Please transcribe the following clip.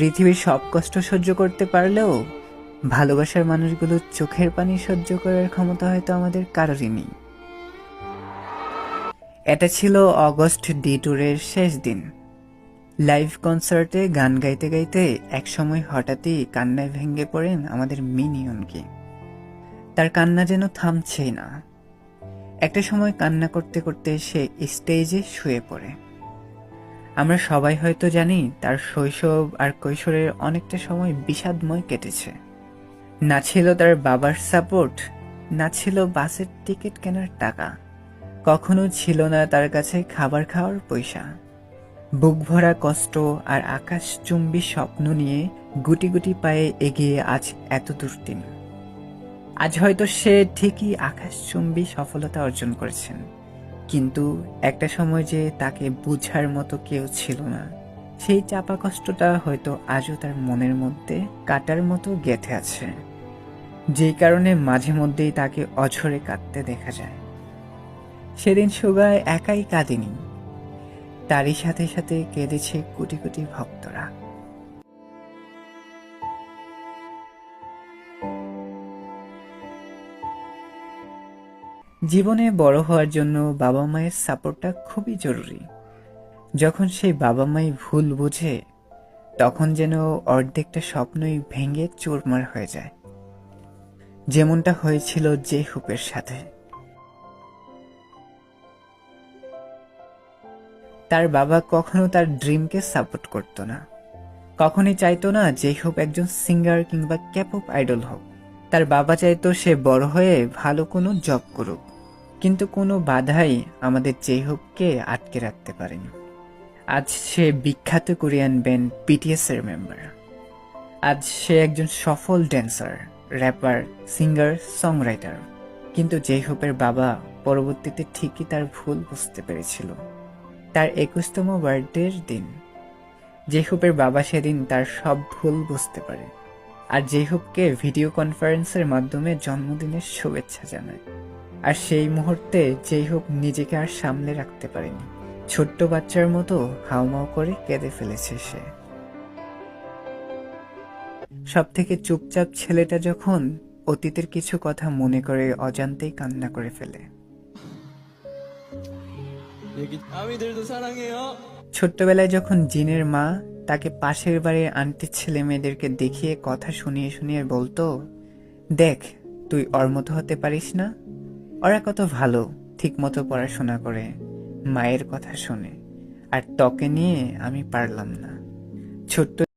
পৃথিবীর সব কষ্ট সহ্য করতে পারলেও ভালোবাসার মানুষগুলোর চোখের পানি সহ্য করার ক্ষমতা হয়তো আমাদের কারোরই নেই। এটা ছিল অগস্ট ডি ট্যুরের শেষ দিন। লাইভ কনসার্টে গান গাইতে গাইতে একসময় হঠাৎই কান্নায় ভেঙে পড়েন আমাদের মিনিয়নকে। তার কান্না যেন থামছেই না। একটা সময় কান্না করতে করতে সে স্টেজে শুয়ে পড়ে। আমরা সবাই হয়তো জানি তার শৈশব আর কৈশোরের অনেকটা সময় বিষাদময় কেটেছে। না ছিল তার বাবার সাপোর্ট, না ছিল বাসের টিকিট কেনার টাকা, কখনো ছিল না তার কাছে খাবার খাওয়ার পয়সা। বুক ভরা কষ্ট আর আকাশচুম্বী স্বপ্ন নিয়ে গুটি গুটি পায়ে এগিয়ে আজ এত দূর তিনি। আজ হয়তো সে ঠিকই আকাশচুম্বী সফলতা অর্জন করেছেন, কিন্তু একটা সময় যে তাকে বুঝার মতো কেউ ছিল না, সেই চাপা কষ্টটা হয়তো আজও তার মনের মধ্যে কাটার মতো গেঁথে আছে, যেই কারণে মাঝে মধ্যেই তাকে অঝরে কাঁদতে দেখা যায়। সেদিন সুগায় একাই কাঁদেনি, তারই সাথে সাথে কেঁদেছে কোটি কোটি ভক্তরা। জীবনে বড় হওয়ার জন্য বাবা মায়ের সাপোর্টটা খুবই জরুরি। যখন সেই বাবা মাই ভুল বুঝে, তখন যেন অর্ধেকটা স্বপ্নই ভেঙে চুরমার হয়ে যায়, যেমনটা হয়েছিল জেহুপের সাথে। তার বাবা কখনো তার ড্রিমকে সাপোর্ট করতো না, কখনোই চাইতো না জেহুপ একজন সিঙ্গার কিংবা ক্যাপপ আইডল হোক। তার বাবা চাইতো সে বড় হয়ে ভালো কোনো জব করুক, কিন্তু কোনো বাধাই আমাদের জেহুপকে আটকে রাখতে পারেনি। আজ সে বিখ্যাত কোরিয়ান ব্যান্ড বিটিএস এর মেম্বার। আজ সে একজন সফল ড্যান্সার, র্যাপার, সিঙ্গার, সংরাইটার। কিন্তু জেহুপের বাবা পরবর্তীতে ঠিকই তার ভুল বুঝতে পেরেছিল। তার 21তম বার্থডের দিন জেহুপের বাবা সেদিন তার সব ভুল বুঝতে পারে, আর জেহুপকে ভিডিও কনফারেন্সের মাধ্যমে জন্মদিনের শুভেচ্ছা জানায়। আর সেই মুহূর্তে জেহুপ নিজেকে আর সামলে রাখতে পারেনি, ছোট্ট বাচ্চার মতো হাউমাউ করে কেঁদে ফেলেছে সে। সব থেকে চুপচাপ ছেলেটা যখন অতীতের কিছু কথা মনে করে অজান্তেই কান্না করে ফেলে। ছোট্টবেলায় যখন জিনের মা তাকে পাশের বাড়ির আন্টির ছেলে মেয়েদেরকে দেখিয়ে কথা শুনিয়ে শুনিয়ে বলতো, দেখ তুই ওর মতো হতে পারিস না, ওরা কত ভালো, ঠিক মতো পড়াশোনা করে, মায়ের কথা শোনে, আর তোকে নিয়ে আমি পারলাম না। ছোট্ট